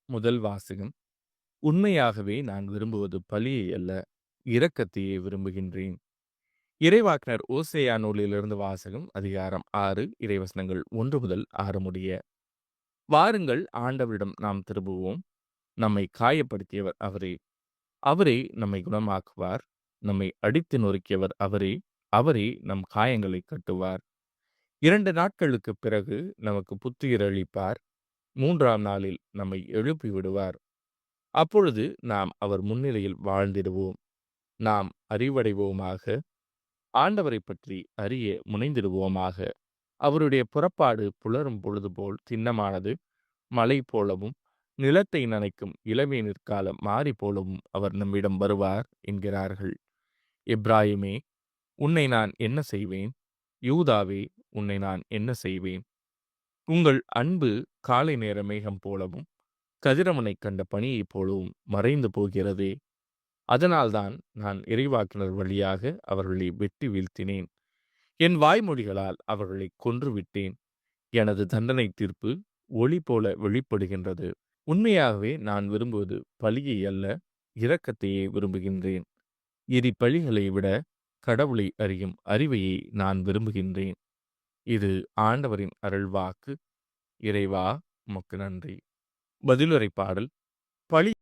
முதல் வாசகம். உண்மையாகவே நான் விரும்புவது பலியை அல்ல, இரக்கத்தையே விரும்புகின்றேன். இறைவாக்கினர் ஓசேயா நூலிலிருந்து வாசகம். அதிகாரம் 6 இறைவசனங்கள் 1 முதல் 6 முடிய. வாருங்கள், ஆண்டவரிடம் நாம் திரும்புவோம். நம்மை காயப்படுத்தியவர் அவரே. அவரே நம்மை குணமாக்குவார். நம்மை அடித்து நொறுக்கியவர் அவரே. அவரே நம் காயங்களை கட்டுவார். 2 நாட்களுக்குப் பிறகு நமக்கு புத்துயிர் அளிப்பார். 3ஆம் நாளில் நம்மை எழுப்பி விடுவார். அப்பொழுது நாம் அவர் முன்னிலையில் வாழ்ந்திடுவோம். நாம் அறிவடைவோமாக. ஆண்டவரைப் பற்றி அறிய முனைந்திடுவோமாக. அவருடைய புறப்பாடு புலரும் பொழுது போல் திண்ணமானது. மழை போலவும் நிலத்தை நனைக்கும் இளவேனிற்கால மாரி போலவும் அவர் நம்மிடம் வருவார் என்கிறார்கள். எப்பிராயீமே, உன்னை நான் என்ன செய்வேன்? யூதாவே, உன்னை நான் என்ன செய்வேன்? உங்கள் அன்பு காலை நேர மேகம் போலவும் கதிரவனைக் கண்ட பனியைப் போலவும் மறைந்து போகிறதே. அதனால்தான் நான் இறைவாக்கினர் வழியாக அவர்களை வெட்டி வீழ்த்தினேன். என் வாய்மொழிகளால் அவர்களை கொன்றுவிட்டேன். எனது தண்டனை தீர்ப்பு ஒளி போல வெளிப்படுகின்றது. உண்மையாகவே நான் விரும்புவது பலியை அல்ல, இரக்கத்தையே விரும்புகின்றேன். பலிகளை விட கடவுளை அறியும் அறிவையை நான் விரும்புகின்றேன். இது ஆண்டவரின் அருள்வாக்கு. இறைவா, உமக்கு நன்றி. பதிலுரை பாடல். பழி